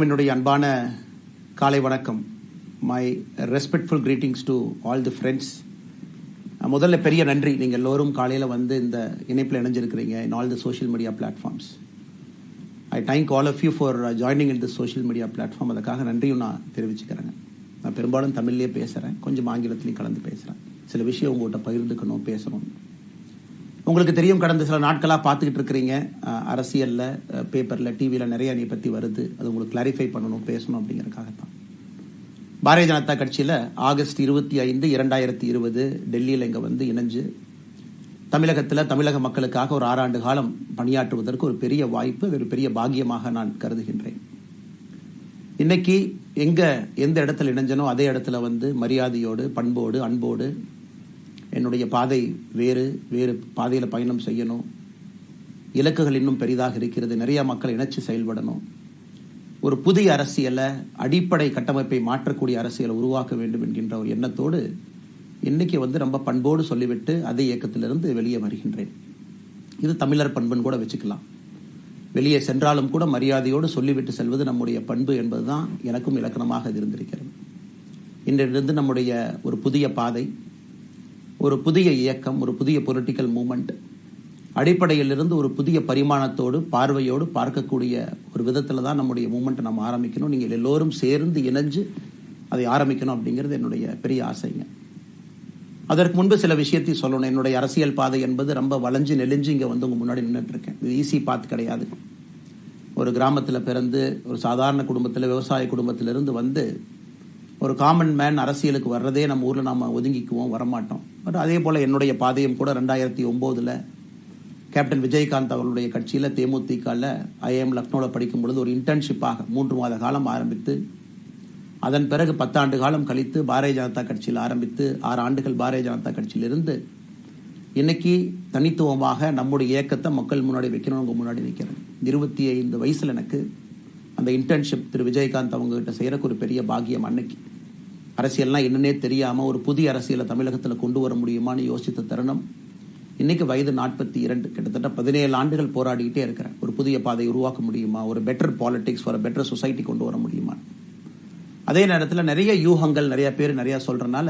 என்னுடைய அன்பான காலை வணக்கம். My respectful greetings to all the friends. முதல்ல பெரிய நன்றி, நீங்கள் எல்லோரும் காலையில் வந்து இந்த இணைப்பில் இணைஞ்சிருக்கிறீங்க in all the social media platforms. I thank all of you for joining in the social media platform. அதுக்காக நன்றியும் நான் தெரிவிச்சுக்கிறேங்க. நான் பெரும்பாலும் தமிழ்லேயே பேசுகிறேன், கொஞ்சம் ஆங்கிலத்திலையும் கலந்து பேசுகிறேன். சில விஷயம் உங்கள்கிட்ட பகிர்ந்துக்கணும், பேசணும். உங்களுக்கு தெரியும், கடந்த சில நாட்களாக பார்த்துக்கிட்டு இருக்கிறீங்க, அரசியலில், பேப்பரில், டிவியில் நிறைய நீ பற்றி வருது. அது உங்களுக்கு கிளாரிஃபை பண்ணணும், பேசணும் அப்படிங்கிறதுக்காகத்தான். பாரதிய ஜனதா கட்சியில் ஆகஸ்ட் 25, 2020 டெல்லியில் இங்கே வந்து இணைஞ்சு தமிழகத்தில் தமிழக மக்களுக்காக ஒரு 6 ஆண்டு காலம் பணியாற்றுவதற்கு ஒரு பெரிய வாய்ப்பு, ஒரு பெரிய பாக்கியமாக நான் கருதுகின்றேன். இன்னைக்கு எந்த இடத்துல இணைஞ்சனோ அதே இடத்துல வந்து மரியாதையோடு, பண்போடு, அன்போடு என்னுடைய பாதை வேறு பாதையில் பயணம் செய்யணும். இலக்குகள் இன்னும் பெரிதாக இருக்கிறது. நிறைய மக்கள் இணைச்சு செயல்படணும். ஒரு புதிய அரசியலை, அடிப்படை கட்டமைப்பை மாற்றக்கூடிய அரசியலை உருவாக்க வேண்டும் என்கின்ற ஒரு எண்ணத்தோடு இன்னைக்கு வந்து ரொம்ப பண்போடு சொல்லிவிட்டு அதே இயக்கத்திலிருந்து வெளியே வருகின்றேன். இது தமிழர் பண்புன்னு கூட வச்சுக்கலாம். வெளியே சென்றாலும் கூட மரியாதையோடு சொல்லிவிட்டு செல்வது நம்முடைய பண்பு என்பதுதான் எனக்கும் இலக்கணமாக இருந்திருக்கிறது. இன்றிலிருந்து நம்முடைய ஒரு புதிய பாதை, ஒரு புதிய இயக்கம், ஒரு புதிய பொலிட்டிக்கல் மூவ்மெண்ட், அடிப்படையிலிருந்து ஒரு புதிய பரிமாணத்தோடு, பார்வையோடு பார்க்கக்கூடிய ஒரு விதத்தில் தான் நம்முடைய மூவ்மெண்ட்டை நம்ம ஆரம்பிக்கணும். நீங்கள் எல்லோரும் சேர்ந்து இணைஞ்சு அதை ஆரம்பிக்கணும் அப்படிங்கிறது என்னுடைய பெரிய ஆசைங்க. அதற்கு முன்பு சில விஷயத்தை சொல்லணும். என்னுடைய அரசியல் பாதை என்பது ரொம்ப வளைஞ்சு நெளிஞ்சு இங்கே வந்து உங்கள் முன்னாடி நின்றுட்டு இருக்கேன். இது ஈஸி பாத் கிடையாது. ஒரு கிராமத்தில் பிறந்து ஒரு சாதாரண குடும்பத்தில், விவசாய குடும்பத்திலிருந்து வந்து ஒரு காமன் மேன் அரசியலுக்கு வர்றதே நம்ம ஊரில் நாம் ஒதுங்கிக்குவோம், வரமாட்டோம். பட் அதே போல் என்னுடைய பாதையும் கூட 2009 கேப்டன் விஜயகாந்த் அவர்களுடைய கட்சியில் தேமுதிகவில் ஐஎம் லக்னோவில் படிக்கும் பொழுது ஒரு இன்டர்ன்ஷிப்பாக 3 மாத காலம் ஆரம்பித்து, அதன் பிறகு 10 ஆண்டு காலம் கழித்து பாரதிய ஜனதா கட்சியில் ஆரம்பித்து 6 ஆண்டுகள் பாரதிய ஜனதா கட்சியிலிருந்து இன்னைக்கு தனித்துவமாக நம்முடைய இயக்கத்தை மக்கள் முன்னாடி வைக்கணும். உங்க முன்னாடி நிற்கிறேன். 25 வயசுல எனக்கு அந்த இன்டர்ன்ஷிப் திரு விஜயகாந்த் அவங்க கிட்ட செய்யறக்கு ஒரு பெரிய பாக்கியம். அன்னைக்கு அரசியல்லாம் என்னன்னே தெரியாம ஒரு புதிய அரசியலை தமிழகத்தில் கொண்டு வர முடியுமான்னு யோசித்த தருணம். இன்னைக்கு வயது 42, கிட்டத்தட்ட 17 ஆண்டுகள் போராடிக்கிட்டே இருக்கிறேன். ஒரு புதிய பாதை உருவாக்க முடியுமா, ஒரு better politics for better society கொண்டு வர முடியுமா. அதே நேரத்தில் நிறைய யூகங்கள், நிறைய பேர் நிறைய சொல்றதுனால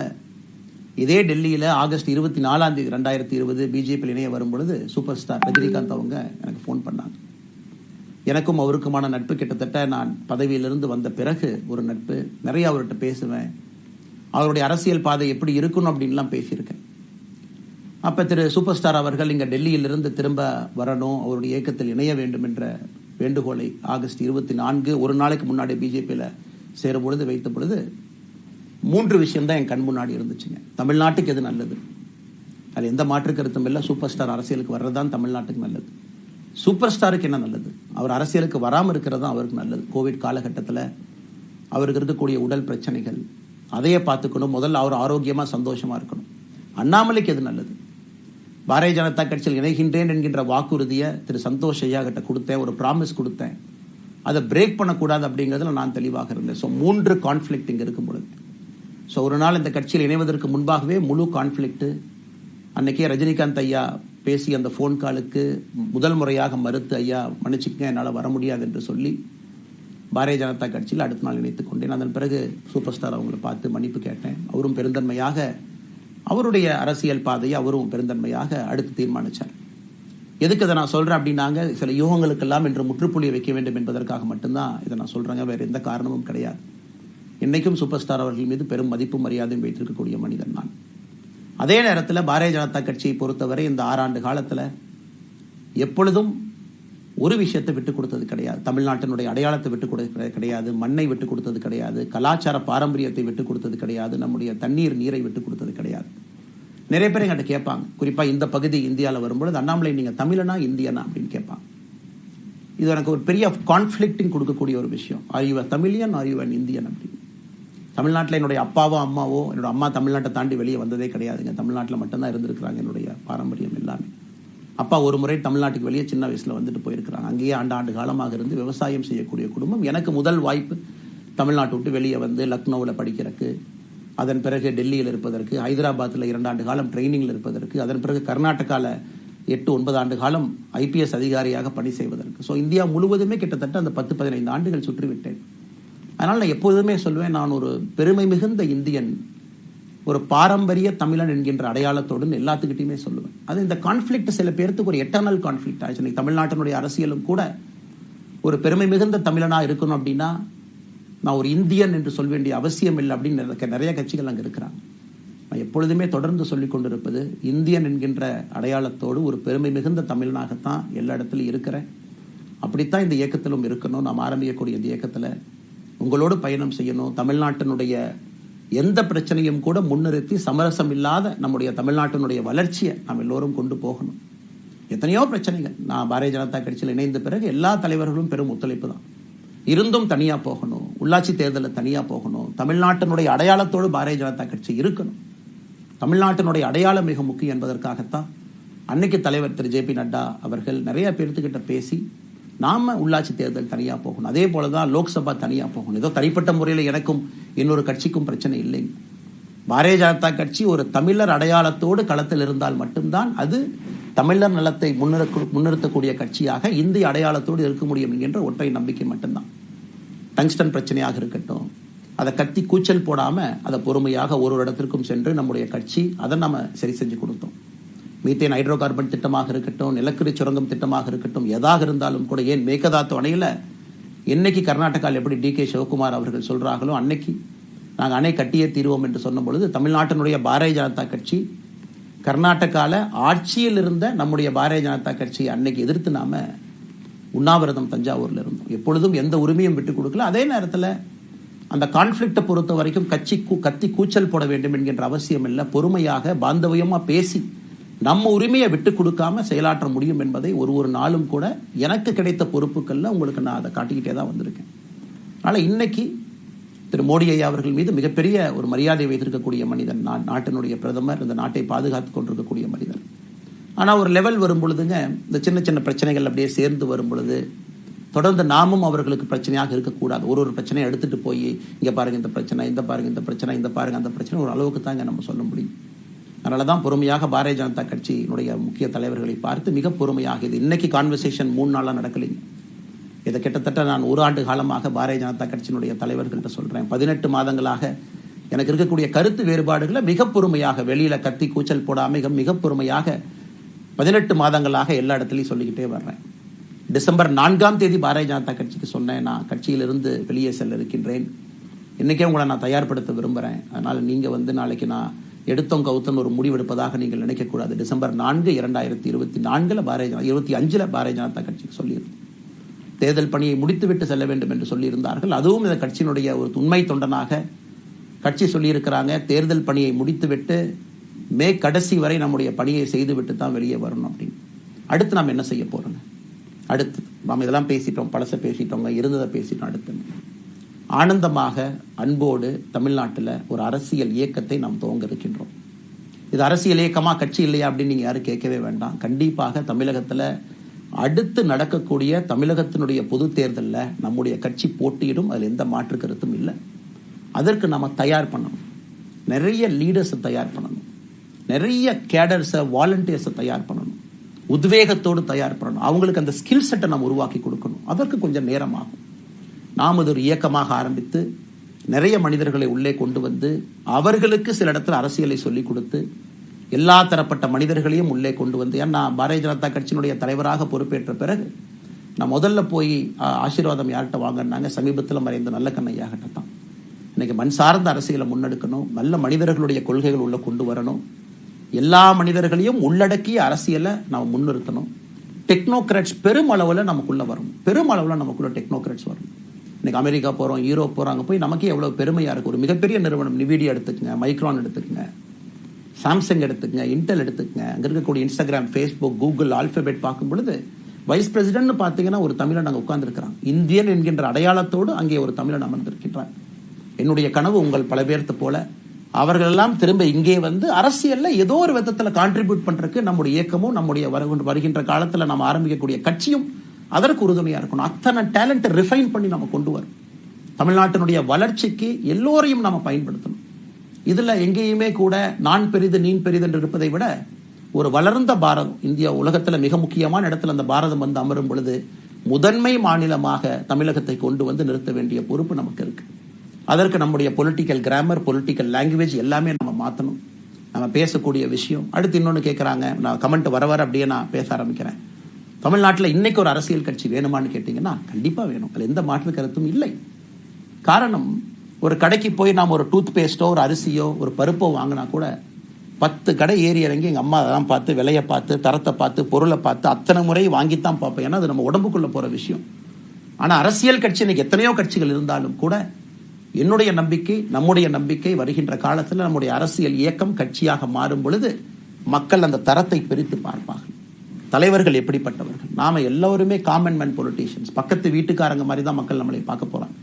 இதே டெல்லியில் ஆகஸ்ட் 24, 2020 பிஜேபி இணைய வரும் பொழுது சூப்பர் ஸ்டார் ரஜினிகாந்த் அவங்க எனக்கு ஃபோன் பண்ணாங்க. எனக்கும் அவருக்குமான நட்பு கிட்டத்தட்ட நான் பதவியிலிருந்து வந்த பிறகு ஒரு நட்பு. நிறைய அவர்கிட்ட பேசுவேன். அவருடைய அரசியல் பாதை எப்படி இருக்கணும் அப்படின்லாம் பேசியிருக்கேன். அப்ப திரு சூப்பர் ஸ்டார் அவர்கள் இங்க டெல்லியிலிருந்து திரும்ப வரணும், அவருடைய இயக்கத்தில் இணைய வேண்டும் என்ற வேண்டுகோளை ஆகஸ்ட் 24 ஒரு நாளைக்கு முன்னாடி பிஜேபியில சேரும் பொழுது வைத்த பொழுது 3 விஷயம் தான் என் கண் முன்னாடி இருந்துச்சுங்க. தமிழ்நாட்டுக்கு எது நல்லது, அது எந்த மாற்று கருத்தும் இல்லை. சூப்பர் ஸ்டார் அரசியலுக்கு வர்றதுதான் தமிழ்நாட்டுக்கு நல்லது. சூப்பர் ஸ்டாருக்கு என்ன நல்லது, அவர் அரசியலுக்கு வராமல் இருக்கிறது தான் அவருக்கு நல்லது. கோவிட் காலகட்டத்தில் அவருக்கு இருக்கக்கூடிய உடல் பிரச்சனைகள், அதையே பார்த்துக்கணும். முதல்ல அவர் ஆரோக்கியமா சந்தோஷமா இருக்கணும். அண்ணாமலைக்கு எது நல்லது, பாரதிய ஜனதா கட்சியில் இணைகின்றேன் என்கின்ற வாக்குறுதியை திரு சந்தோஷ் ஐயா கிட்ட கொடுத்தேன், ஒரு ப்ராமிஸ் கொடுத்தேன். அதை பிரேக் பண்ணக்கூடாது அப்படிங்கிறதுல நான் தெளிவாக இருந்தேன். ஸோ 3 கான்ஃபிளிக்ட் இங்கே இருக்கும் பொழுது, ஸோ ஒரு நாள் இந்த கட்சியில் இணைவதற்கு முன்பாகவே முழு கான்ஃபிளிக்ட். அன்னைக்கே ரஜினிகாந்த் ஐயா பேசி அந்த ஃபோன் காலுக்கு முதல் முறையாக மறுத்து, ஐயா மன்னிச்சுக்கங்க என்னால் வர முடியாது என்று சொல்லி பாரதிய ஜனதா கட்சியில் அடுத்த நாள் இணைத்துக் கொண்டேன். அதன் பிறகு சூப்பர் ஸ்டார் அவங்களை பார்த்து மன்னிப்பு கேட்டேன். அவரும் பெருந்தன்மையாக அவருடைய அரசியல் பாதையை அவரும் பெருந்தன்மையாக அடுத்து தீர்மானிச்சார். எதுக்கு இதை நான் சொல்றேன் அப்படின்னாங்க, சில யூகங்களுக்கெல்லாம் என்று முற்றுப்புள்ளியை வைக்க வேண்டும் என்பதற்காக மட்டும்தான் இதை நான் சொல்றேங்க, வேற எந்த காரணமும் கிடையாது. இன்னைக்கும் சூப்பர் ஸ்டார் அவர்கள் மீது பெரும் மதிப்பும் மரியாதையும் வைத்திருக்கக்கூடிய மனிதன் நான். அதே நேரத்தில் பாரதிய ஜனதா கட்சியை பொறுத்தவரை இந்த 6 ஆண்டு காலத்தில் எப்பொழுதும் ஒரு விஷயத்தை விட்டுக் கொடுத்தது கிடையாது. தமிழ்நாட்டினுடைய அடையாளத்தை விட்டுக் கொடுத்தது கிடையாது, மண்ணை விட்டுக் கொடுத்தது கிடையாது, கலாச்சார பாரம்பரியத்தை விட்டுக் கொடுத்தது கிடையாது, நம்முடைய நீரை விட்டுக் கொடுத்தது கிடையாது. நிறைய பேர் எங்கிட்ட கேட்பாங்க, குறிப்பா இந்த பகுதி இந்தியாவில் வரும்பொழுது, அண்ணாமலை நீங்க தமிழனா இந்தியனா அப்படின்னு கேட்பாங்க. இது எனக்கு ஒரு பெரிய கான்ஃபிளிக்டிங் கொடுக்கக்கூடிய ஒரு விஷயம். Are you Tamilian, are you an Indian அப்படின்னு. தமிழ்நாட்டில் என்னுடைய அப்பாவோ அம்மாவோ, என்னோட அம்மா தமிழ்நாட்டை தாண்டி வெளியே வந்ததே கிடையாதுங்க. தமிழ்நாட்டில் மட்டும்தான் இருந்திருக்கிறாங்க. என்னுடைய பாரம்பரியம் எல்லாமே. அப்பா ஒரு முறை தமிழ்நாட்டுக்கு வெளியே சின்ன வயசுல வந்துட்டு போயிருக்கிறாங்க. அங்கேயே ஆண்டு காலமாக இருந்து விவசாயம் செய்யக்கூடிய குடும்பம். எனக்கு முதல் வாய்ப்பு தமிழ்நாட்டை விட்டு வெளியே வந்து லக்னோவில் படிக்கிறதுக்கு, அதன் பிறகு டெல்லியில் இருப்பதற்கு, ஹைதராபாத்தில் 2 ஆண்டு காலம் ட்ரைனிங்கில் இருப்பதற்கு, அதன் பிறகு கர்நாடகாவில் 8-9 ஆண்டு காலம் ஐபிஎஸ் அதிகாரியாக பணி செய்வதற்கு. ஸோ இந்தியா முழுவதுமே கிட்டத்தட்ட அந்த 10-15 ஆண்டுகள் சுற்றிவிட்டேன். அதனால் நான் எப்போதுமே சொல்வேன், நான் ஒரு பெருமை மிகுந்த இந்தியன், ஒரு பாரம்பரிய தமிழன் என்கின்ற அடையாளத்தோடு எல்லாத்துக்கிட்டையுமே சொல்லுவேன். அது இந்த கான்ஃபிளிக்ட் சில பேருக்கு ஒரு எட்டர்னல் கான்ஃபிளிக்ட் ஆச்சு. இன்னைக்கு தமிழ்நாட்டினுடைய அரசியலும் கூட ஒரு பெருமை மிகுந்த தமிழனா இருக்கணும் அப்படின்னா நான் ஒரு இந்தியன் என்று சொல்ல வேண்டிய அவசியம் இல்லை அப்படின்னு நிறைய கட்சிகள் அங்கே இருக்கிறாங்க. நான் எப்பொழுதுமே தொடர்ந்து சொல்லிக் கொண்டிருப்பது, இந்தியன் என்கின்ற அடையாளத்தோடு ஒரு பெருமை மிகுந்த தமிழனாகத்தான் எல்லா இடத்துலையும் இருக்கிறேன். அப்படித்தான் இந்த இயக்கத்திலும் இருக்கணும். நாம் ஆரம்பிக்கக்கூடிய இந்த இயக்கத்தில் உங்களோடு பயணம் செய்யணும். தமிழ்நாட்டினுடைய எந்த பிரச்சனையும் கூட முன்னிறுத்தி சமரசம் இல்லாத நம்முடைய தமிழ்நாட்டினுடைய வளர்ச்சியை நாம் எல்லோரும் கொண்டு போகணும். எத்தனையோ பிரச்சனைகள். நான் பாரதிய ஜனதா கட்சியில் இணைந்த பிறகு எல்லா தலைவர்களும் பெரும் ஒத்துழைப்பு தான். இருந்தும் தனியா போகணும், உள்ளாட்சி தேர்தலில் தனியா போகணும், தமிழ்நாட்டினுடைய அடையாளத்தோடு பாரதிய ஜனதா கட்சி இருக்கணும். தமிழ்நாட்டினுடைய அடையாளம் மிக முக்கியம் என்பதற்காகத்தான் அன்னைக்கு தலைவர் திரு ஜே பி நட்டா அவர்கள் நிறைய பேர்த்துக்கிட்ட பேசி நாம உள்ளாட்சி தேர்தல் தனியா போகணும், அதே போலதான் லோக்சபா தனியா போகணும். ஏதோ தனிப்பட்ட முறையில் எனக்கும் இன்னொரு கட்சிக்கும் பிரச்சனை இல்லை. பாரதிய ஜனதா கட்சி ஒரு தமிழர் அடையாளத்தோடு களத்தில் இருந்தால் மட்டும்தான் அது தமிழர் நலத்தை முன்னிறுத்தக்கூடிய கட்சியாக இந்திய அடையாளத்தோடு இருக்க முடியும் என்கின்ற ஒற்றை நம்பிக்கை மட்டும்தான். டங்ஸ்டன் பிரச்சனையாக இருக்கட்டும், அதை கத்தி கூச்சல் போடாம அதை பொறுமையாக ஒரு இடத்திற்கும் சென்று நம்முடைய கட்சி அதை நம்ம சரி செஞ்சு கொடுத்தோம். மீத்தேன் ஹைட்ரோ கார்பன் திட்டமாக இருக்கட்டும், நிலக்கரி சுரங்கம் திட்டமாக இருக்கட்டும், எதாக இருந்தாலும் கூட, ஏன் மேகதாத்து அணையில என்னைக்கு கர்நாடகாவில் எப்படி டி கே சிவகுமார் அவர்கள் சொல்றாங்களோ அன்னைக்கு நாங்கள் அணை கட்டியே தீர்வோம் என்று சொன்ன பொழுது தமிழ்நாட்டினுடைய பாரதிய ஜனதா கட்சி கர்நாடகால ஆட்சியில் இருந்த நம்முடைய பாரதிய ஜனதா கட்சியை அன்னைக்கு எதிர்த்து நாம உண்ணாவிரதம் தஞ்சாவூர்ல இருந்தோம். எப்பொழுதும் எந்த உரிமையும் விட்டுக் கொடுக்கல. அதே நேரத்தில் அந்த கான்ஃபிளிக்டை பொறுத்த வரைக்கும் கத்தி கூச்சல் போட வேண்டும் என்கின்ற அவசியம் இல்லை. பொறுமையாக பாந்தவியமா பேசி நம்ம உரிமையை விட்டு கொடுக்காம செயலாற்ற முடியும் என்பதை ஒரு நாளும் கூட எனக்கு கிடைத்த பொறுப்புகள்ல உங்களுக்கு நான் அதை காட்டிக்கிட்டே தான் வந்திருக்கேன். அதனால இன்னைக்கு திரு மோடி ஐயா அவர்கள் மீது மிகப்பெரிய ஒரு மரியாதை வைத்திருக்கக்கூடிய மனிதன், நாட்டினுடைய பிரதமர், இந்த நாட்டை பாதுகாத்துக் கொண்டிருக்கக்கூடிய மனிதர். ஆனா ஒரு லெவல் வரும் பொழுதுங்க, இந்த சின்ன சின்ன பிரச்சனைகள் அப்படியே சேர்ந்து வரும் பொழுது தொடர்ந்து நாமும் அவர்களுக்கு பிரச்சனையாக இருக்கக்கூடாது. ஒரு பிரச்சனையை எடுத்துட்டு போய் இங்க பாருங்க இந்த பிரச்சனை, இந்த பாருங்க இந்த பிரச்சனை, இந்த பாருங்க அந்த பிரச்சனை, ஒரு அளவுக்கு தாங்க நம்ம சொல்ல முடியும். அதனாலதான் பொறுமையாக பாரதிய ஜனதா கட்சியினுடைய முக்கிய தலைவர்களை பார்த்து மிக பொறுமையாக, இது இன்னைக்கு கான்வர்சேஷன் 3 நாளா நடக்கலைங்க. இதை கிட்டத்தட்ட நான் 1 ஆண்டு காலமாக பாரதிய ஜனதா கட்சியினுடைய தலைவர்கள்ட்ட சொல்றேன். 18 மாதங்களாக எனக்கு இருக்கக்கூடிய கருத்து வேறுபாடுகளை மிக பொறுமையாக, வெளியில கத்தி கூச்சல் போடாம மிக பொறுமையாக 18 மாதங்களாக எல்லா இடத்துலையும் சொல்லிக்கிட்டே வர்றேன். டிசம்பர் 4ஆம் தேதி பாரதிய ஜனதா கட்சிக்கு சொன்னேன், நான் கட்சியிலிருந்து வெளியே செல்ல இருக்கின்றேன், இன்னைக்கே உங்களை நான் தயார்படுத்த விரும்புறேன். அதனால நீங்க நாளைக்கு நான் எடுத்தோம் கவுத்தம் ஒரு முடிவெடுப்பதாக நீங்கள் நினைக்கக்கூடாது. டிசம்பர் 4, 2024 25 பாரதிய ஜனதா கட்சிக்கு சொல்லியிருந்தேன். தேர்தல் பணியை முடித்துவிட்டு செல்ல வேண்டும் என்று சொல்லியிருந்தார்கள். அதுவும் இந்த கட்சியினுடைய ஒரு உண்மை தொண்டனாக கட்சி சொல்லியிருக்கிறாங்க, தேர்தல் பணியை முடித்துவிட்டு மே கடைசி வரை நம்முடைய பணியை செய்துவிட்டு தான் வெளியே வரணும் அப்படின்னு. அடுத்து நாம் என்ன செய்ய போறோங்க? அடுத்து நாம் இதெல்லாம் பேசிட்டோம், பழச பேசிட்டோங்க, இருந்ததை பேசிட்டோம். அடுத்து ஆனந்தமாக அன்போடு தமிழ்நாட்டில் ஒரு அரசியல் இயக்கத்தை நாம் துவங்க இருக்கின்றோம். இது அரசியல் இயக்கமா கட்சி இல்லையா அப்படின்னு நீங்க யாரும் கேட்கவே வேண்டாம். கண்டிப்பாக தமிழகத்துல அடுத்து நடக்கக்கூடிய தமிழகத்தினுடைய பொது தேர்தலில் நம்முடைய கட்சி போட்டியிடும், அதில் எந்த மாற்று கருத்தும் இல்லை. அதற்கு நம்ம தயார் பண்ணணும், நிறைய லீடர்ஸை தயார் பண்ணணும், நிறைய கேடர்ஸை, வாலண்டியர்ஸை தயார் பண்ணணும், உத்வேகத்தோடு தயார் பண்ணணும், அவங்களுக்கு அந்த ஸ்கில் செட்டை நம்ம உருவாக்கி கொடுக்கணும். அதற்கு கொஞ்சம் நேரம் ஆகும். நாம் அது ஒரு இயக்கமாக ஆரம்பித்து நிறைய மனிதர்களை உள்ளே கொண்டு வந்து அவர்களுக்கு சில இடத்துல அரசியலை சொல்லிக் கொடுத்து எல்லா தரப்பட்ட மனிதர்களையும் உள்ளே கொண்டு வந்து, ஏன்னா பாரதிய ஜனதா கட்சியினுடைய தலைவராக பொறுப்பேற்ற பிறகு நான் முதல்ல போய் ஆசீர்வாதம் யார்கிட்ட வாங்கினாங்க, சமீபத்தில் மறைந்த நல்ல கண்ணையாகிட்ட தான். இன்னைக்கு மண் சார்ந்த அரசியலை முன்னெடுக்கணும், நல்ல மனிதர்களுடைய கொள்கைகள் உள்ள கொண்டு வரணும், எல்லா மனிதர்களையும் உள்ளடக்கிய அரசியலை நாம் முன்னிறுத்தணும். டெக்னோக்ராட்ஸ் பெருமளவில் நமக்குள்ள வரணும், பெருமளவில் நமக்குள்ள டெக்னோக்ராட்ஸ் வரணும். இன்னைக்கு அமெரிக்கா போறோம், யூரோப் போறோம், அங்கே போய் நமக்கே எவ்வளவு பெருமையா இருக்கு. ஒரு மிகப்பெரிய நிறுவனம் நிவிடியா எடுத்துக்கங்க, மைக்ரான் எடுத்துக்கங்க, சாம்சங் எடுத்துக்கங்க, இன்டெல் எடுத்துக்கங்க, அங்க இருக்கக்கூடிய இன்ஸ்டாகிராம், ஃபேஸ்புக், கூகுள், ஆல்பபெட் பார்க்கும் பொழுது வைஸ் பிரசிடென்ட் பார்த்தீங்கன்னா ஒரு தமிழன் அங்கே உட்கார்ந்துருக்கிறான். இந்தியன் என்கின்ற அடையாளத்தோடு அங்கே ஒரு தமிழன் அமர்ந்திருக்கின்றான். என்னுடைய கனவு உங்கள் பல பேர்த்து போல அவர்கள் எல்லாம் திரும்ப இங்கே வந்து அரசியல்ல ஏதோ ஒரு விதத்தில் கான்ட்ரிபியூட் பண்றதுக்கு நம்முடைய இயக்கமும் நம்முடைய வருகின்ற காலத்துல நம்ம ஆரம்பிக்கக்கூடிய கட்சியும் அதற்கு உறுதுணையா இருக்கணும். அத்தனை டேலண்ட்டை ரிஃபைன் பண்ணி நம்ம கொண்டு வரும். தமிழ்நாட்டினுடைய வளர்ச்சிக்கு எல்லோரையும் நம்ம பயன்படுத்தணும். இதுல எங்கேயுமே கூட நான் பெரிது நீன் பெரிது என்று இருப்பதை விட ஒரு வளர்ந்த பாரதம், இந்தியா உலகத்துல மிக முக்கியமான இடத்துல அந்த பாரதம் வந்து அமரும் பொழுது முதன்மை மாநிலமாக தமிழகத்தை கொண்டு வந்து நிறுத்த வேண்டிய பொறுப்பு நமக்கு இருக்கு. அதற்கு நம்முடைய பொலிட்டிக்கல் கிராமர், பொலிட்டிக்கல் லாங்குவேஜ் எல்லாமே நம்ம மாற்றணும். நம்ம பேசக்கூடிய விஷயம். அடுத்து இன்னொன்று கேட்குறாங்க, நான் கமெண்ட் வர அப்படியே நான் பேச ஆரம்பிக்கிறேன். தமிழ்நாட்டில் இன்னைக்கு ஒரு அரசியல் கட்சி வேணுமான்னு கேட்டீங்கன்னா கண்டிப்பாக வேணும். அதில் எந்த மாற்று கருத்தும் இல்லை. காரணம், ஒரு கடைக்கு போய் நாம் ஒரு டூத் பேஸ்ட்டோ, ஒரு அரிசியோ, ஒரு பருப்போ வாங்கினா கூட 10 கடை ஏறி இறங்கி எங்கள் அம்மா அதெல்லாம் பார்த்து, விலையை பார்த்து, தரத்தை பார்த்து, பொருளை பார்த்து அத்தனை முறை வாங்கித்தான் பார்ப்பேன். ஏன்னா அது நம்ம உடம்புக்குள்ளே போகிற விஷயம். ஆனால் அரசியல் கட்சி இன்னைக்கு எத்தனையோ கட்சிகள் இருந்தாலும் கூட என்னுடைய நம்பிக்கை, நம்முடைய நம்பிக்கை, வருகின்ற காலத்தில் நம்முடைய அரசியல் இயக்கம் கட்சியாக மாறும் பொழுது மக்கள் அந்த தரத்தை பிரித்து பார்ப்பார்கள். தலைவர்கள் எப்படிப்பட்டவர்கள்? நாம எல்லோருமே காமன் மேன் பொலிட்டீஷியன்ஸ். பக்கத்து வீட்டுக்காரங்க மாதிரி தான் மக்கள் நம்மளை பார்க்க போறாங்க.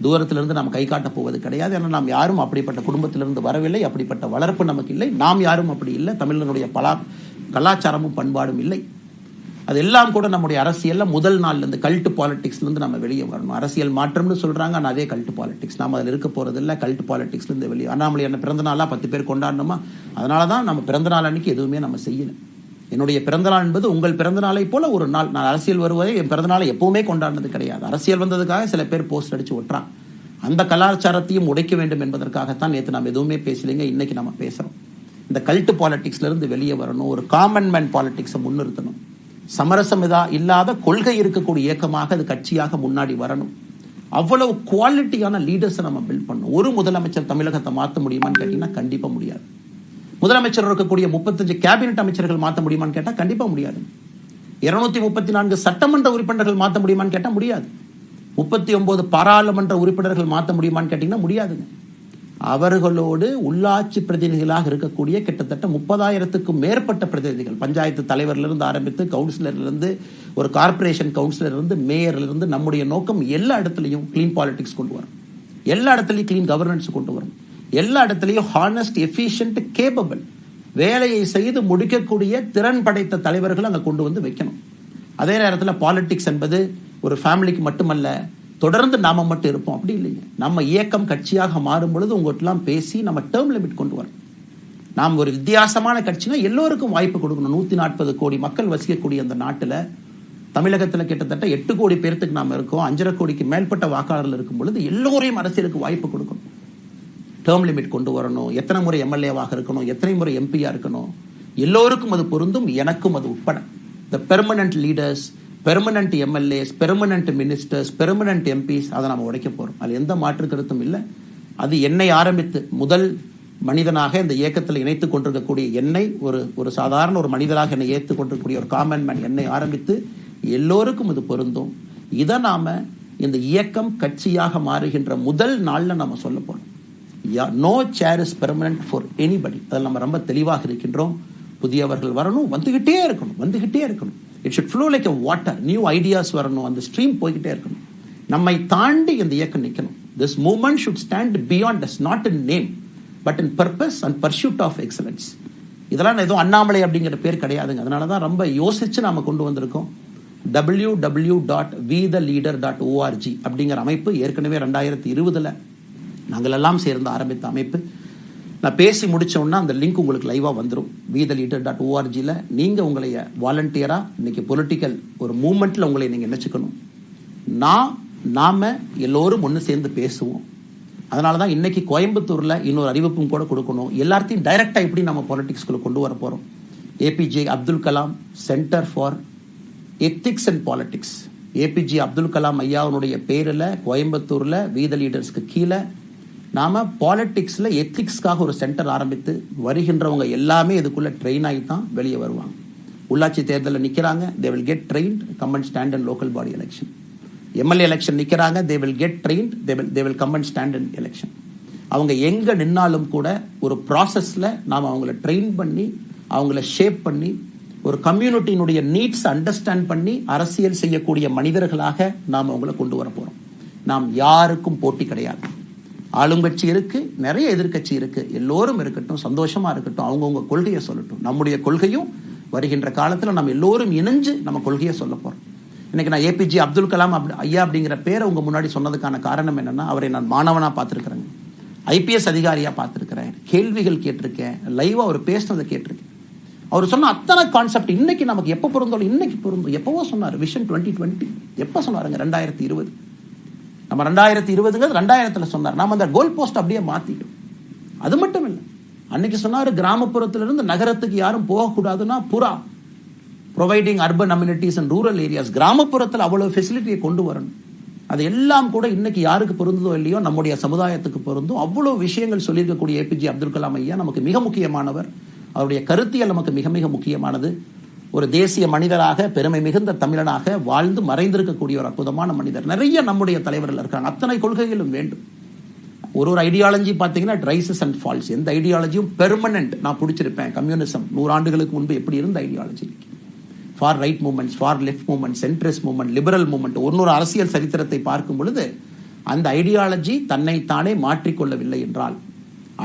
தூரத்திலிருந்து நாம் கை காட்ட போவது கிடையாது. ஏன்னா நாம் யாரும் அப்படிப்பட்ட குடும்பத்திலிருந்து வரவில்லை, அப்படிப்பட்ட வளர்ப்பு நமக்கு இல்லை, நாம் யாரும் அப்படி இல்லை, தமிழனுடைய கலாச்சாரமும் பண்பாடும் இல்லை. அதெல்லாம் கூட நம்முடைய அரசியல்ல முதல் நாள்ல இருந்து கல்ட் பாலிடிக்ஸ்ல இருந்து நம்ம வெளியே வரணும். அரசியல் மாற்றம்னு சொல்றாங்க, ஆனால் அதே கல்ட் பாலிடிக்ஸ். நாம அதில் இருக்க போறது இல்லை. கல்ட் பாலிடிக்ஸ்ல இருந்து வெளியே. அண்ணாமலை என்ன பிறந்த நாளா 10 பேர் கொண்டாடணுமா? அதனாலதான் நம்ம பிறந்த நாள் அன்னைக்கு எதுவுமே நம்ம செய்யல. என்னுடைய பிறந்தநாள் என்பது உங்கள் பிறந்தநாளை போல ஒரு நாள். நான் அரசியல் வருவதை என் பிறந்தநாளை எப்பவுமே கொண்டாடினது கிடையாது. அரசியல் வந்ததுக்காக சில பேர் போஸ்ட் அடிச்சு ஒட்டுறான். அந்த கலாச்சாரத்தையும் உடைக்க வேண்டும் என்பதற்காகத்தான் நேற்று நம்ம எதுவுமே பேசலைங்க, இன்னைக்கு நம்ம பேசுறோம். இந்த கல்ட் பாலிடிக்ஸ்ல இருந்து வெளியே வரணும். ஒரு காமன் மேன் பாலிடிக்ஸை முன்னிறுத்தணும். சமரசம் இல்லாத கொள்கை இருக்கக்கூடிய இயக்கமாக அது கட்சியாக முன்னாடி வரணும். அவ்வளவு குவாலிட்டியான லீடர்ஸை நம்ம பில்ட் பண்ணணும். ஒரு முதலமைச்சர் தமிழகத்தை மாற்ற முடியுமான்னு கேட்டீங்கன்னா கண்டிப்பா முடியாது. முதலமைச்சர் இருக்கக்கூடிய 35 கேபினெட் அமைச்சர்கள் மாற்ற முடியுமான்னு கேட்டா கண்டிப்பா முடியாது. 234 சட்டமன்ற உறுப்பினர்கள் மாற்ற முடியுமான்னு கேட்டா முடியாது. 39 பாராளுமன்ற உறுப்பினர்கள் மாற்ற முடியுமான்னு கேட்டீங்கன்னா முடியாதுங்க. அவர்களோடு உள்ளாட்சி பிரதிநிதிகளாக இருக்கக்கூடிய கிட்டத்தட்ட 30,000க்கும் மேற்பட்ட பிரதிநிதிகள், பஞ்சாயத்து தலைவரிலிருந்து ஆரம்பித்து கவுன்சிலரிலிருந்து, ஒரு கார்பரேஷன் கவுன்சிலரிலிருந்து, மேயரிலிருந்து, நம்முடைய நோக்கம் எல்லா இடத்துலையும் கிளீன் பாலிடிக்ஸ் கொண்டு வரும். எல்லா இடத்துலையும் கிளீன் கவர்னன்ஸ் கொண்டு வரும். எல்லா இடத்துலையும் ஹானஸ்ட், எஃபிஷியன்ட், கேப்பபிள், வேலையை செய்து முடிக்கக்கூடிய திறன் படைத்த தலைவர்கள் அங்க கொண்டு வந்து வைக்கணும். அதே நேரத்தில் பாலிடிக்ஸ் என்பது ஒரு ஃபேமிலிக்கு மட்டுமல்ல, தொடர்ந்து நாம மட்டும் இருப்போம் அப்படி இல்லைங்க. நம்ம இயக்கம் கட்சியாக மாறும் பொழுது உங்கள்கிட்டலாம் பேசி நம்ம டேர்ம் லிமிட் கொண்டு வரணும். நாம் ஒரு வித்தியாசமான கட்சினா எல்லோருக்கும் வாய்ப்பு கொடுக்கணும். 140 கோடி மக்கள் வசிக்கக்கூடிய அந்த நாட்டில், தமிழகத்தில் கிட்டத்தட்ட 8 கோடி பேருக்கு நாம இருக்கோம். 5.5 கோடிக்கு மேற்பட்ட வாக்காளர்கள் இருக்கும் பொழுது எல்லோரையும் அரசியலுக்கு வாய்ப்பு கொடுக்கணும். டேர்ம் லிமிட் கொண்டு வரணும். எத்தனை முறை எம்எல்ஏவாக இருக்கணும், எத்தனை முறை எம்பியா இருக்கணும், எல்லோருக்கும் அது பொருந்தும், எனக்கும் அது உட்பட. The permanent leaders, permanent MLAs, permanent ministers, permanent MPs, அதை நம்ம உடைக்க போறோம். அது எந்த மாற்று கருத்தும் இல்லை. அது என்னை ஆரம்பித்து முதல் மனிதனாக இந்த இயக்கத்தில் இணைத்துக் கொண்டிருக்கக்கூடிய என்னை, ஒரு சாதாரண ஒரு மனிதராக என்னை ஏற்றுக் கொண்டிருக்கக்கூடிய ஒரு காமன் மேன் என்னை ஆரம்பித்து எல்லோருக்கும் இது பொருந்தும். இதை நாம இந்த இயக்கம் கட்சியாக மாறுகின்ற முதல் நாள்ல நாம சொல்ல போறோம். No chair is permanent for anybody. அதில் நம்ம ரொம்ப தெளிவாக இருக்கின்றோம். புதியவர்கள் வரணும், வந்துகிட்டே இருக்கணும். It should flow like a water. New ideas வரணும், அந்த ஸ்ட்ரீம் போய்கிட்டே இருக்கணும். நம்மை தாண்டி இந்த இயக்கம் நிற்கணும். This movement should stand beyond us, not in name but in purpose and pursuit of excellence. இதெல்லாம் ஏதோ அண்ணாமலை அப்படிங்கிற பேர் கிடையாதுங்க. அதனால தான் ரொம்ப யோசிச்சு நாம கொண்டு வந்திருக்கோம். www.vetheleader.org அப்படிங்கிற அமைப்பு ஏற்கனவே 2020 நாங்கள் எல்லாம் சேர்ந்து ஆரம்பித்த அமைப்பு. நான் பேசி முடிச்சோன்னா அந்த லிங்க் உங்களுக்கு லைவா வந்துடும். vetheleader.org நீங்க உங்களை வாலண்டியரா இன்னைக்கு பொலிட்டிக்கல் ஒரு மூவ்மெண்ட்ல உங்களை நீங்க நினைச்சுக்கணும். நாம எல்லோரும் ஒன்று சேர்ந்து பேசுவோம். அதனாலதான் இன்னைக்கு கோயம்புத்தூர்ல இன்னொரு அறிவிப்பும் கூட கொடுக்கணும். எல்லாத்தையும் டைரக்டா எப்படி நம்ம பாலிடிக்ஸ்குள்ள கொண்டு வர போறோம். APJ Abdul Kalam centre for ethics and politics, APJ Abdul Kalam ஐயாவுடைய பேரில் கோயம்புத்தூர்ல வீத லீடர்ஸ்க்கு கீழே நாம பாலிடிக்ஸ்ல எத்திக்ஸ்க்காக ஒரு சென்டர் ஆரம்பித்து வருகின்றவங்க எல்லாமே இதுக்குள்ள ட்ரெயின் ஆகி தான் வெளியே வருவாங்க. உள்ளாட்சி தேர்தலில் நிக்கிறாங்க, they will get trained, come and stand in local body election. MLA election நிக்கிறாங்க, they will get trained, they will come and stand in election. அவங்க எங்க நின்னாலும் கூட ஒரு ப்ராசஸ்ல நாம அவங்கள ட்ரெயின் பண்ணி, அவங்கள ஷேப் பண்ணி, ஒரு கம்யூனிட்டியினுடைய நீட்ஸ் அண்டர்ஸ்டாண்ட் பண்ணி அரசியல் செய்யக்கூடிய மனிதர்களாக நாம் அவங்கள கொண்டு வர போறோம். நாம் யாருக்கும் போட்டி கிடையாது. ஆளுங்கட்சி இருக்கு, நிறைய எதிர்கட்சி இருக்கு, எல்லோரும் இருக்கட்டும், சந்தோஷமா இருக்கட்டும், அவங்கவுங்க கொள்கையை சொல்லட்டும். நம்முடைய கொள்கையும் வருகின்ற காலத்துல நம்ம எல்லோரும் இணைஞ்சு நம்ம கொள்கையை சொல்ல போறோம். இன்னைக்கு நான் ஏபிஜே அப்துல் கலாம் ஐயா அப்படிங்கிற பேரை உங்க முன்னாடி சொன்னதுக்கான காரணம் என்னன்னா, அவரை நான் மாணவனா பார்த்திருக்கிறேன், ஐபிஎஸ் அதிகாரியா பார்த்திருக்கிறேன், கேள்விகள் கேட்டிருக்கேன், லைவா அவர் பேசினதை கேட்டிருக்கேன். அவர் சொன்ன அத்தனை கான்செப்ட் இன்னைக்கு நமக்கு எப்ப பொருந்தோம், இன்னைக்கு பொருந்தும். எப்பவோ சொன்னார் விஷன் 2020, எப்ப சொன்னாருங்க 2020. நம்ம 2020 2000 சொன்னார். நாம அந்த கோல் போஸ்ட் அப்படியே மாத்திட்டோம். அது மட்டும் இல்லை, அன்னைக்கு சொன்னாரு கிராமப்புறத்திலிருந்து நகரத்துக்கு யாரும் போகக்கூடாதுன்னா புறா providing urban amenities and rural areas, கிராமப்புறத்தில் அவ்வளவு ஃபெசிலிட்டியை கொண்டு வரணும். அது எல்லாம் கூட இன்னைக்கு யாருக்கு பொருந்ததோ இல்லையோ நம்முடைய சமுதாயத்துக்கு பொருந்தும். அவ்வளவு விஷயங்கள் சொல்லியிருக்கக்கூடிய ஏபிஜே அப்துல் கலாம் ஐயா நமக்கு மிக முக்கியமானவர். அவருடைய கருத்தியல் நமக்கு மிக மிக முக்கியமானது. ஒரு தேசிய மனிதராக, பெருமை மிகுந்த தமிழனாக வாழ்ந்து மறைந்திருக்கக்கூடிய ஒரு அற்புதமான மனிதர். நிறைய நம்முடைய தலைவர்கள் இருக்காங்க. அத்தனை கொள்கைகளும் வேண்டும். ஒரு ஐடியாலஜி பார்த்தீங்கன்னா ரைசஸ் அண்ட் ஃபால்ஸ். எந்த ஐடியாலஜியும் பெர்மனன்ட் நான் பிடிச்சிருப்பேன். கம்யூனிசம் 100 ஆண்டுகளுக்கு முன்பு எப்படி இருந்த ideology, for right movements, for left movement, centrist movement, liberal movement, ஒரு அரசியல் சரித்திரத்தை பார்க்கும் பொழுது அந்த ஐடியாலஜி தன்னைத்தானே மாற்றிக்கொள்ளவில்லை என்றால்,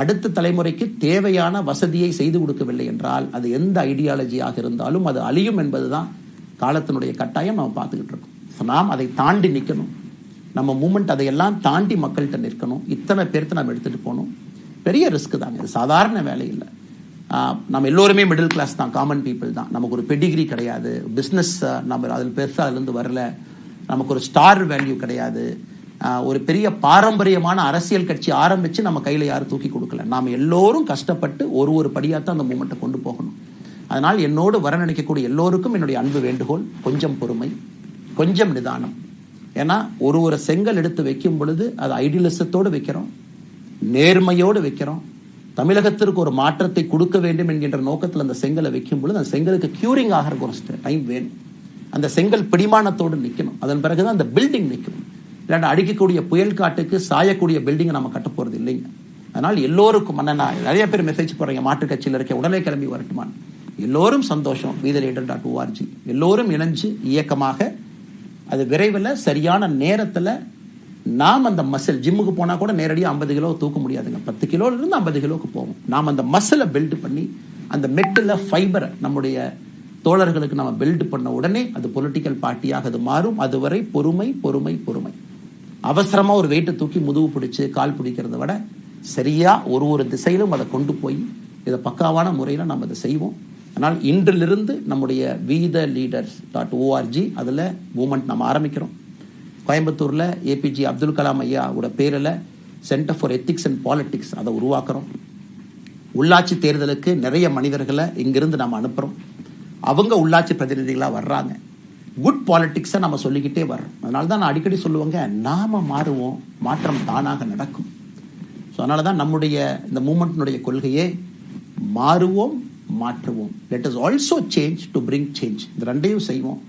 அடுத்த தலைமுறைக்கு தேவையான வசதியை செய்து கொடுக்கவில்லை என்றால், அது எந்த ஐடியாலஜியாக இருந்தாலும் அது அழியும் என்பதுதான் காலத்தினுடைய கட்டாயம். நம்ம பார்த்துக்கிட்டு இருக்கோம். நாம் அதை தாண்டி நிற்கணும். நம்ம மூமெண்ட் அதையெல்லாம் தாண்டி மக்கள்கிட்ட நிற்கணும். இத்தனை பேர்த்து நம்ம எடுத்துட்டு போகணும். பெரிய ரிஸ்க் தாங்க, இது சாதாரண வேலை இல்லை. நம்ம எல்லோருமே மிடில் கிளாஸ் தான், காமன் பீப்புள் தான். நமக்கு ஒரு பெடிகிரி கிடையாது, பிஸ்னஸ் நம்ம அதில் பெருசாக அதுலேருந்து வரல, நமக்கு ஒரு ஸ்டார் வேல்யூ கிடையாது, ஒரு பெரிய பாரம்பரியமான அரசியல் கட்சி ஆரம்பித்து நம்ம கையில் யாரும் தூக்கி கொடுக்கல. நாம் எல்லோரும் கஷ்டப்பட்டு ஒரு படியாத்தான் அந்த மூமெண்ட்டை கொண்டு போகணும். அதனால் என்னோடு வர நினைக்கக்கூடிய எல்லோருக்கும் என்னுடைய அன்பு வேண்டுகோள், கொஞ்சம் பொறுமை, கொஞ்சம் நிதானம். ஏன்னா ஒரு செங்கல் எடுத்து வைக்கும் பொழுது அது ஐடியலிசத்தோடு வைக்கிறோம், நேர்மையோடு வைக்கிறோம். தமிழகத்திற்கு ஒரு மாற்றத்தை கொடுக்க வேண்டும் என்கின்ற நோக்கத்தில் அந்த செங்கலை வைக்கும் பொழுது அந்த செங்கலுக்கு கியூரிங் ஆகிற ஒரு டைம் வேணும். அந்த செங்கல் பிடிமானத்தோடு நிற்கணும். அதன் பிறகுதான் அந்த பில்டிங் நிற்கும். இல்லாட்டி அடிக்கக்கூடிய புயல் காட்டுக்கு சாயக்கூடிய பில்டிங்கை நம்ம கட்ட போறது இல்லைங்க. அதனால் எல்லோருக்கும் நிறைய பேர் மெசேஜ் போடுறீங்க, மாற்றுக் கட்சியில் இருக்க உடனே கிளம்பி வரட்டுமான். எல்லோரும் சந்தோஷம். wethereader.org எல்லோரும் இணைஞ்சு இயக்கமாக அது விரைவில் சரியான நேரத்தில் நாம் அந்த மசில், ஜிம்முக்கு போனா கூட நேரடியாக 50 கிலோ தூக்க முடியாதுங்க, 10 கிலோல இருந்து 50 கிலோக்கு போவோம். நாம் அந்த மசிலை பில்டு பண்ணி அந்த மெட்டில் ஃபைபரை நம்முடைய தோழர்களுக்கு நம்ம பில்டு பண்ண உடனே அது பொலிட்டிக்கல் பார்ட்டியாக அது மாறும். அதுவரை பொறுமை பொறுமை பொறுமை. அவசரமா ஒரு வெயிட்டை தூக்கி முதுகு பிடிச்சு கால் பிடிக்கிறத விட சரியா ஒரு திசையிலும் அதை கொண்டு போய் இதை பக்காவான முறையில் நம்ம அதை செய்வோம். ஆனால் இன்றிலிருந்து நம்முடைய wethereader.org அதில் மூமெண்ட் நம்ம ஆரம்பிக்கிறோம். கோயம்புத்தூர்ல ஏபிஜே அப்துல் கலாம் ஐயாவோட பேரில் centre for ethics and politics அதை உருவாக்குறோம். உள்ளாட்சி தேர்தலுக்கு நிறைய மனிதர்களை இங்கிருந்து நம்ம அனுப்புறோம். அவங்க உள்ளாட்சி பிரதிநிதிகளாக வர்றாங்க. குட் பாலிடிக்ஸை நம்ம சொல்லிக்கிட்டே வர்றோம். அதனால தான் நான் அடிக்கடி சொல்லுவாங்க, நாம மாறுவோம், மாற்றம் தானாக நடக்கும். ஸோ அதனால தான் நம்முடைய இந்த மூமெண்ட்டினுடைய கொள்கையே மாறுவோம், மாற்றுவோம். Let us also change to bring change. இந்த ரெண்டையும் செய்வோம்.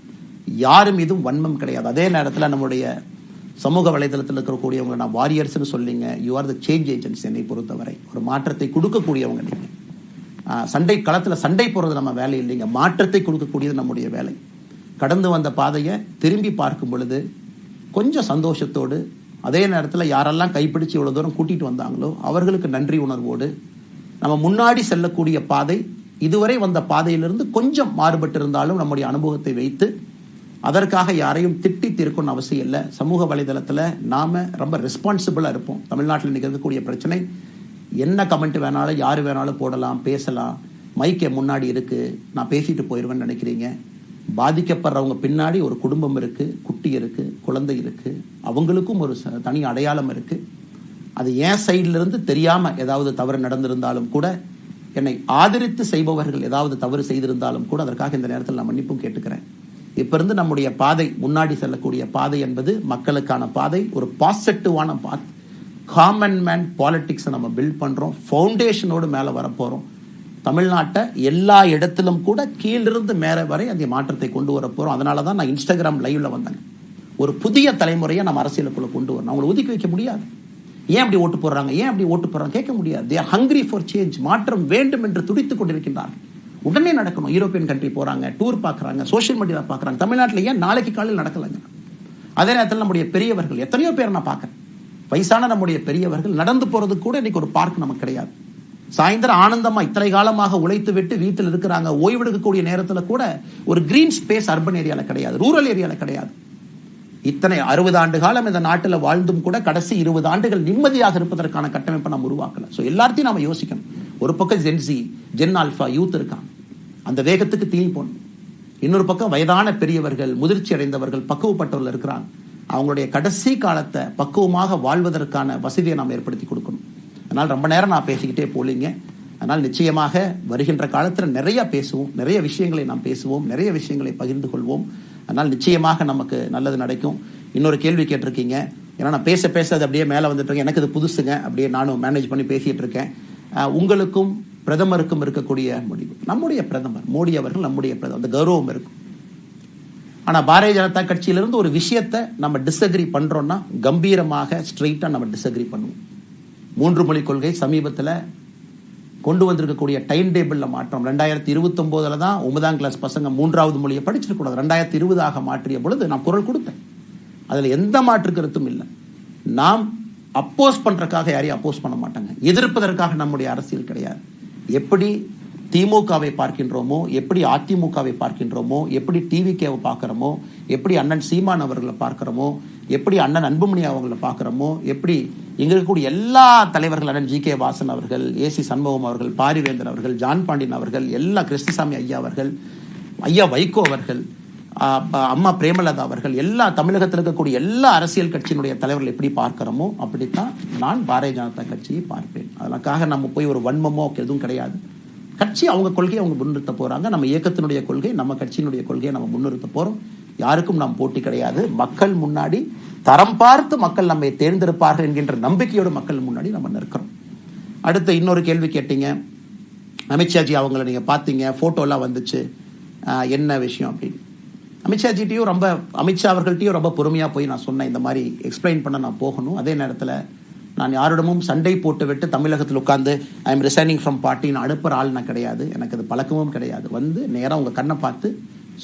யாரும் இதுவும் வன்மம் கிடையாது. அதே நேரத்தில் நம்முடைய சமூக வலைதளத்தில் இருக்கக்கூடியவங்களை நான் வாரியர்ஸ்னு சொல்லிங்க, you are the change agents. என்னை பொறுத்தவரை ஒரு மாற்றத்தை கொடுக்கக்கூடியவங்க நீங்கள். சண்டை களத்தில் சண்டை போடுறது நம்ம வேலை இல்லைங்க, மாற்றத்தை கொடுக்கக்கூடியது நம்முடைய வேலை. கடந்து வந்த பாதையை திரும்பி பார்க்கும் பொழுது கொஞ்சம் சந்தோஷத்தோடு, அதே நேரத்தில் யாரெல்லாம் கைப்பிடிச்சு இவ்வளோ தூரம் கூட்டிகிட்டு வந்தாங்களோ அவர்களுக்கு நன்றி உணர்வோடு, நம்ம முன்னாடி செல்லக்கூடிய பாதை இதுவரை வந்த பாதையிலிருந்து கொஞ்சம் மாறுபட்டு இருந்தாலும் நம்முடைய அனுபவத்தை வைத்து அதற்காக யாரையும் திட்டி தீர்க்கணும்னு அவசியம் இல்லை. சமூக வலைதளத்தில் நாம ரொம்ப ரெஸ்பான்சிபிளாக இருப்போம். தமிழ்நாட்டில் நிகழக்கூடிய பிரச்சனை, என்ன கமெண்ட் வேணாலும் யார் வேணாலும் போடலாம், பேசலாம், மைக்கே முன்னாடி இருக்கு, நான் பேசிட்டு போயிடுவேன்னு நினைக்கிறீங்க. பாதிக்கப்படுறவங்க பின்னாடி ஒரு குடும்பம் இருக்கு, குட்டி இருக்கு, குழந்தை இருக்கு, அவங்களுக்கும் ஒரு தனி அடையாளம் இருக்கு. அது என் சைட்ல இருந்து தெரியாம ஏதாவது தவறு நடந்திருந்தாலும் கூட, என்னை ஆதரித்து செய்பவர்கள் ஏதாவது தவறு செய்திருந்தாலும் கூட அதற்காக இந்த நேரத்தில் நான் மன்னிப்பும் கேட்டுக்கிறேன். இப்ப இருந்து நம்முடைய பாதை, முன்னாடி செல்லக்கூடிய பாதை என்பது மக்களுக்கான பாதை, ஒரு பாசிட்டிவான பாத். காமன் மேன் பாலிடிக்ஸை நம்ம பில்ட் பண்றோம். ஃபவுண்டேஷனோடு மேலே வரப்போறோம். தமிழ்நாட்டை எல்லா இடத்திலும் கூட கீழிருந்து மேலே வரை அந்த மாற்றத்தை கொண்டு வர போறோம். அதனால தான் நான் இன்ஸ்டாகிராம் லைவ்ல வந்தேன். ஒரு புதிய தலைமுறையை நம்ம அரசியலுக்குள்ள கொண்டு வரணும். அவங்களை ஒதுக்கி வைக்க முடியாது. ஏன் அப்படி ஓட்டு போடுறாங்க, ஏன் அப்படி ஓட்டு போடுறாங்க கேட்க முடியாது. They are hungry for change. மாற்றம் வேண்டும் என்று துடித்துக் கொண்டிருக்கின்றார்கள். உடனே நடக்கணும். யூரோப்பியன் கண்ட்ரி போறாங்க, டூர் பார்க்குறாங்க, சோஷியல் மீடியாவில் பார்க்குறாங்க. தமிழ்நாட்டில் ஏன் நாளைக்கு காலையில் நடக்கலைங்க? அதே நேரத்தில் நம்முடைய பெரியவர்கள் எத்தனையோ பேர் நான் பார்க்குறேன். வயசான நம்முடைய பெரியவர்கள் நடந்து போறது கூட இன்னைக்கு ஒரு பார்க் நமக்கு கிடையாது. சாயந்தரம் ஆனந்தமா இத்தனை காலமாக உழைத்து விட்டு வீட்டில் இருக்கிறாங்க. ஓய்வெடுக்கக்கூடிய நேரத்தில் கூட ஒரு கிரீன் ஸ்பேஸ் அர்பன் ஏரியாவில் கிடையாது, ரூரல் ஏரியாவில் கிடையாது. இத்தனை 60 ஆண்டு காலம் இந்த நாட்டில் வாழ்ந்தும் கூட கடைசி 20 ஆண்டுகள் நிம்மதியாக இருப்பதற்கான கட்டமைப்பை நம்ம உருவாக்கல. ஸோ எல்லாத்தையும் நாம யோசிக்கணும். ஒரு பக்கம் ஜென்சி, ஜென் ஆல்பா யூத் இருக்காங்க, அந்த வேகத்துக்கு தீனி போடணும். இன்னொரு பக்கம் வயதான பெரியவர்கள், முதிர்ச்சி அடைந்தவர்கள், பக்குவப்பட்டவர்கள் இருக்கிறாங்க. அவங்களுடைய கடைசி காலத்தை பக்குவமாக வாழ்வதற்கான வசதியை நாம் ஏற்படுத்தி கொடுக்கணும். அதனால் ரொம்ப நேரம் நான் பேசிக்கிட்டே போலீங்க. அதனால் நிச்சயமாக வருகின்ற காலத்தில் நிறைய பேசுவோம், நிறைய விஷயங்களை நாம் பேசுவோம், நிறைய விஷயங்களை பகிர்ந்து கொள்வோம். அதனால் நிச்சயமாக நமக்கு நல்லது நடக்கும். இன்னொரு கேள்வி கேட்டிருக்கீங்க. ஏன்னா நான் பேச அது அப்படியே மேலே வந்துட்டு இருக்கேன். எனக்கு இது புதுசுங்க, அப்படியே நானும் மேனேஜ் பண்ணி பேசிட்டு இருக்கேன். உங்களுக்கும் பிரதமருக்கும் இருக்கக்கூடிய முடிவு, நம்முடைய பிரதமர் மோடி அவர்கள் நம்முடைய பிரதமர், அந்த கௌரவம் இருக்கும். ஆனால் பாரதிய ஜனதா கட்சியிலிருந்து ஒரு விஷயத்தை நம்ம டிஸ்அக்ரி பண்றோம்னா கம்பீரமாக ஸ்ட்ரெயிட்டா நம்ம டிஸ்அக்ரி பண்ணுவோம். 3 மொழி கொள்கை சமீபத்தில் கொண்டு வந்திருக்கக்கூடிய டைம் டேபிள்ல மாற்றம் 2029 தான் 9ஆம் கிளாஸ் பசங்க 3வது மொழியை படிச்சிருக்கூடாது, 2020 மாற்றிய பொழுது நான் குரல் கொடுத்தேன். அதுல எந்த மாற்று கருத்தும் இல்லை. நாம் அப்போஸ் பண்றதுக்காக யாரையும் அப்போஸ் பண்ண மாட்டாங்க, எதிர்ப்பதற்காக நம்முடைய அரசியல் கிடையாது. எப்படி திமுகவை பார்க்கின்றோமோ, எப்படி அதிமுகவை பார்க்கின்றோமோ, எப்படி டிவிகேவை பார்க்கிறோமோ, எப்படி அண்ணன் சீமான் அவர்களை பார்க்கிறோமோ, எப்படி அண்ணன் அன்புமணி அவர்களை பார்க்கிறோமோ, எப்படி இங்க இருக்கக்கூடிய எல்லா தலைவர்கள், அண்ணன் ஜி.கே. வாசன் அவர்கள், ஏசி சண்முகம் அவர்கள், பாரிவேந்தர் அவர்கள், ஜான் பாண்டியன் அவர்கள், எல்லா கிருஷ்ணசாமி ஐயா அவர்கள், ஐயா வைகோ அவர்கள், அம்மா பிரேமலதா அவர்கள், எல்லா தமிழகத்தில் இருக்கக்கூடிய எல்லா அரசியல் கட்சியினுடைய தலைவர்கள் எப்படி பார்க்கிறோமோ அப்படித்தான் நான் பாரதிய ஜனதா கட்சியை பார்ப்பேன். அதற்காக நம்ம போய் ஒரு வன்மமோ எதுவும் கிடையாது. கட்சி அவங்க கொள்கையை அவங்க முன்னிறுத்த போறாங்க. நம்ம இயக்கத்தினுடைய கொள்கை, நம்ம கட்சியினுடைய கொள்கையை நம்ம முன்னிறுத்த போறோம். யாருக்கும் நாம் போட்டி கிடையாது. மக்கள் முன்னாடி தரம் பார்த்து மக்கள் நம்மை தேர்ந்தெடுப்பார்கள் என்கின்ற நம்பிக்கையோடு மக்கள் முன்னாடி நம்ம நிற்கிறோம். அடுத்து இன்னொரு கேள்வி கேட்டீங்க. அமித்ஷாஜி அவங்களை நீங்க பாத்தீங்க, போட்டோ எல்லாம் வந்துச்சு, என்ன விஷயம் அப்படின்னு. அமித்ஷாஜிட்டையும் அமித்ஷா அவர்கள்ட்டையும் ரொம்ப பொறுமையா போய் நான் சொன்னேன், இந்த மாதிரி எக்ஸ்பிளைன் பண்ண நான் போகணும். அதே நேரத்தில் நான் யாரிடமும் சண்டை போட்டு விட்டு தமிழகத்தில் உட்கார்ந்து ஐ எம் ரிசைனிங் ஃப்ரம் பார்ட்டின்னு அனுப்புற ஆள் நான் கிடையாது. எனக்கு அது பழக்கமும் கிடையாது. வந்து நேரம் உங்க கண்ணை பார்த்து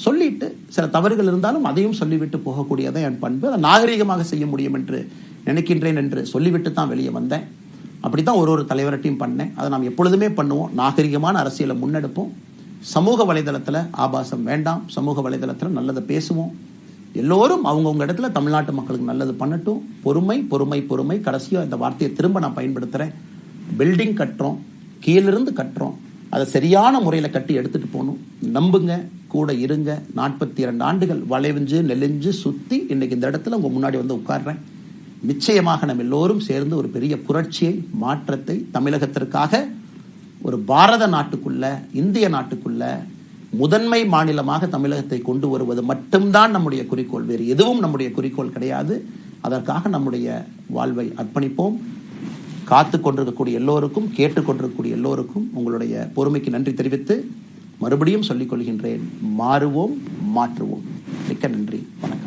சொல்லிட்டு, சில தவறுகள் இருந்தாலும் அதையும் சொல்லிவிட்டு போகக்கூடியதான் என் பண்பு. அதை நாகரீகமாக செய்ய முடியும் என்று நினைக்கின்றேன் என்று சொல்லிவிட்டு தான் வெளியே வந்தேன். அப்படித்தான் ஒரு தலைவர்கிட்டையும் பண்ணேன். அதை நாம் எப்பொழுதுமே பண்ணுவோம். நாகரிகமான அரசியலை முன்னெடுப்போம். சமூக வலைதளத்தில் ஆபாசம் வேண்டாம். சமூக வலைதளத்தில் நல்லதை பேசுவோம். எல்லோரும் அவங்கவுங்க இடத்துல தமிழ்நாட்டு மக்களுக்கு நல்லது பண்ணட்டும். பொறுமை பொறுமை பொறுமை. கடைசியாக இந்த வார்த்தையை திரும்ப நான் பயன்படுத்துறேன். பில்டிங் கட்டுறோம், கீழிருந்து கட்டுறோம், அதை சரியான முறையில் கட்டி எடுத்துட்டு போகணும். நம்புங்க, கூட இருங்க. 42 ஆண்டுகள் வளைவிஞ்சு நெலிஞ்சு சுத்தி இன்னைக்கு இந்த இடத்துல உங்க முன்னாடி வந்து உட்கார்றேன். நிச்சயமாக நம்ம எல்லோரும் சேர்ந்து ஒரு பெரிய புரட்சியை, மாற்றத்தை தமிழகத்திற்காக, ஒரு பாரத நாட்டுக்குள்ள, இந்திய நாட்டுக்குள்ள முதன்மை மாநிலமாக தமிழகத்தை கொண்டு வருவது மட்டும்தான் நம்முடைய குறிக்கோள். வேறு எதுவும் நம்முடைய குறிக்கோள் கிடையாது. அதற்காக நம்முடைய வாழ்வை அர்ப்பணிப்போம். காத்து கொண்டிருக்கக்கூடிய எல்லோருக்கும், கேட்டுக்கொண்டிருக்கக்கூடிய எல்லோருக்கும் உங்களுடைய பொறுமைக்கு நன்றி தெரிவித்து மறுபடியும் சொல்லிக் கொள்கின்றேன். மாறுவோம், மாற்றுவோம். மிக்க நன்றி. வணக்கம்.